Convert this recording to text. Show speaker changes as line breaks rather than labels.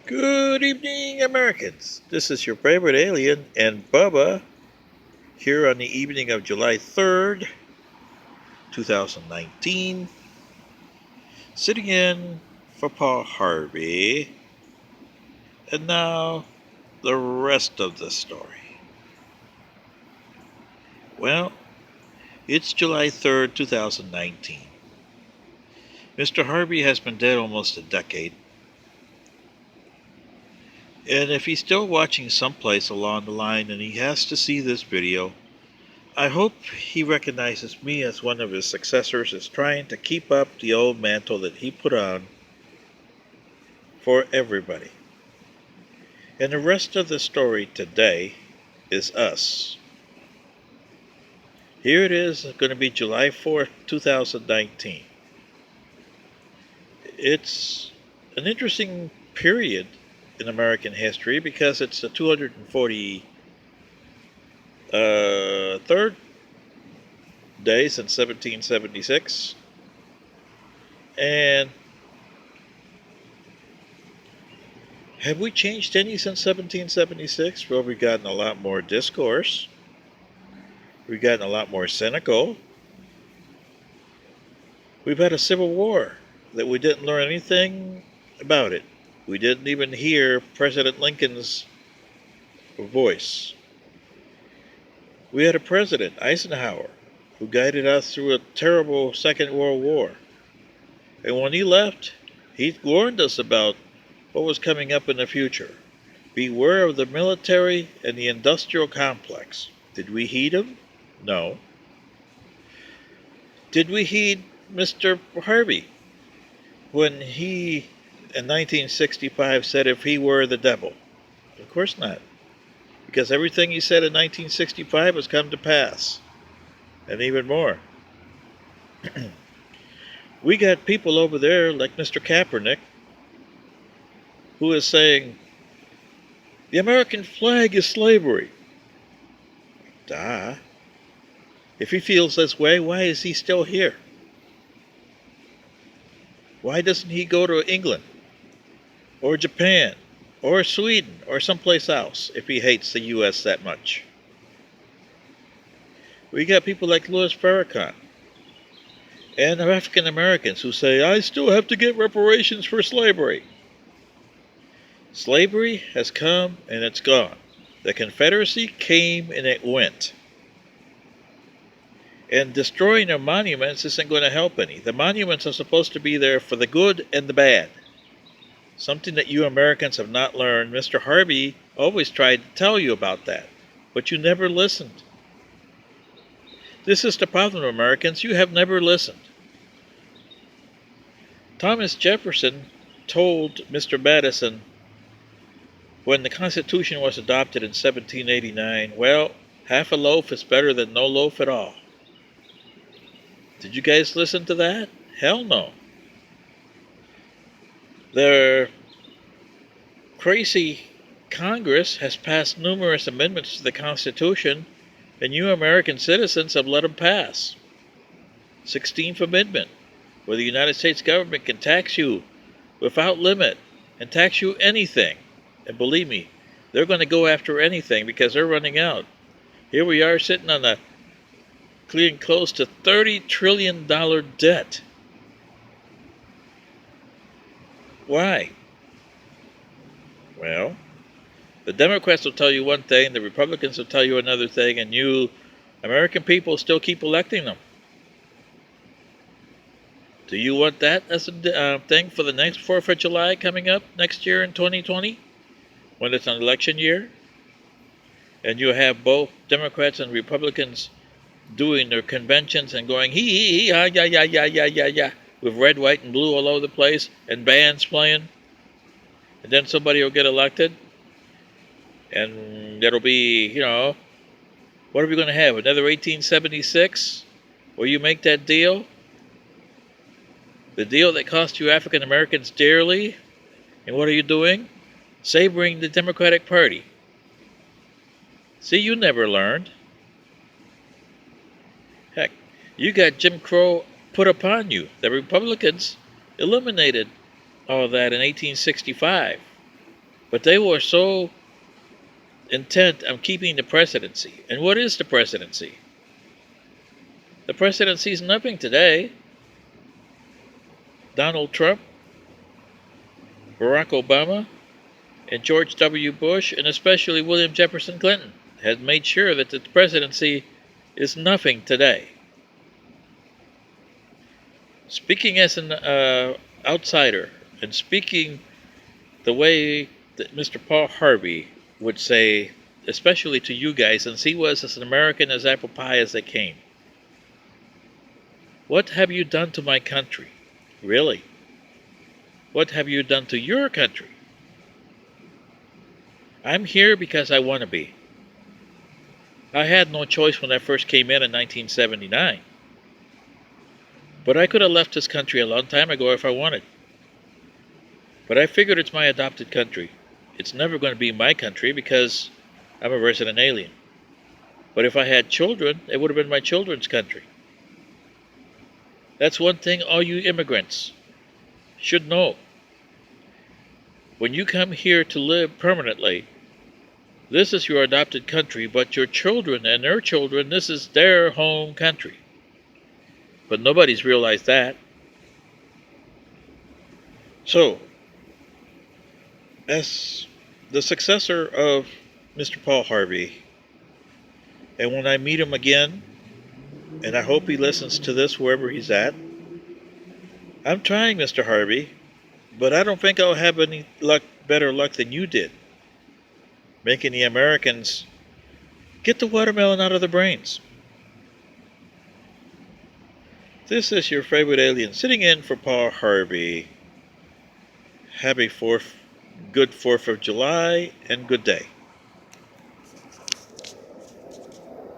Good evening, Americans. This is your favorite alien and Bubba here on the evening of July 3rd, 2019, sitting in for Paul Harvey. And now, the rest of the story. Well, it's July 3rd, 2019. Mr. Harvey has been dead almost a decade. And if he's still watching someplace along the line and he has to see this video, I hope he recognizes me as one of his successors as trying to keep up the old mantle that he put on for everybody. And the rest of the story today is us. Here it is, going to be July 4th, 2019. It's an interesting period in American history because it's the 243rd day since 1776. And have we changed any since 1776? Well, we've gotten a lot more discourse. We've gotten a lot more cynical. We've had a civil war that we didn't learn anything about it. We didn't even hear President Lincoln's voice. We had a president, Eisenhower, who guided us through a terrible Second World War. And when he left, he warned us about what was coming up in the future. Beware of the military and the industrial complex. Did we heed him? No. Did we heed Mr. Harvey when he, in 1965, said if he were the devil? Of course not. Because everything he said in 1965 has come to pass. And even more. We got people over there like Mr. Kaepernick who is saying, the American flag is slavery. Duh. If he feels this way, why is he still here? Why doesn't he go to England or Japan or Sweden or someplace else if he hates the U.S. that much? We got people like Louis Farrakhan and African Americans who say, I still have to get reparations for slavery. Slavery has come and it's gone. The Confederacy came and it went. And destroying their monuments isn't going to help any. The monuments are supposed to be there for the good and the bad. Something that you Americans have not learned. Mr. Harvey always tried to tell you about that, but you never listened. This is the problem, Americans. You have never listened. Thomas Jefferson told Mr. Madison when the Constitution was adopted in 1789, well, half a loaf is better than no loaf at all. Did you guys listen to that? Hell no. Their crazy Congress has passed numerous amendments to the Constitution, and you American citizens have let them pass. 16th Amendment, where the United States government can tax you without limit and tax you anything. And believe me, they're going to go after anything because they're running out. Here we are sitting on a clean close to $30 trillion debt. Why? Well, the Democrats will tell you one thing, the Republicans will tell you another thing, and you American people still keep electing them. Do you want that as a thing for the next 4th of July coming up next year in 2020? When it's an election year? And you have both Democrats and Republicans doing their conventions and going hee, yeah, with red, white, and blue all over the place and bands playing. And then somebody will get elected. And that'll be, what are we going to have? Another 1876? Where you make that deal? The deal that cost you African Americans dearly? And what are you doing? Savoring the Democratic Party. See, you never learned. Heck, you got Jim Crow put upon you. The Republicans eliminated all that in 1865. But they were so intent on keeping the presidency. And what is the presidency? The presidency is nothing today. Donald Trump, Barack Obama, and George W. Bush, and especially William Jefferson Clinton, has made sure that the presidency is nothing today. Speaking as an outsider, and speaking the way that Mr. Paul Harvey would say, especially to you guys, since he was as an American as apple pie as they came, what have you done to my country? Really? What have you done to your country? I'm here because I want to be. I had no choice when I first came in 1979. But I could have left this country a long time ago if I wanted. But I figured it's my adopted country. It's never going to be my country because I'm a resident alien. But if I had children, it would have been my children's country. That's one thing all you immigrants should know. When you come here to live permanently, this is your adopted country, but your children and their children, this is their home country. But nobody's realized that. So, as the successor of Mr. Paul Harvey, and when I meet him again, and I hope he listens to this wherever he's at, I'm trying, Mr. Harvey, but I don't think I'll have any better luck than you did, making the Americans get the watermelon out of their brains. This is your favorite alien sitting in for Paul Harvey. Have a good 4th of July and good day.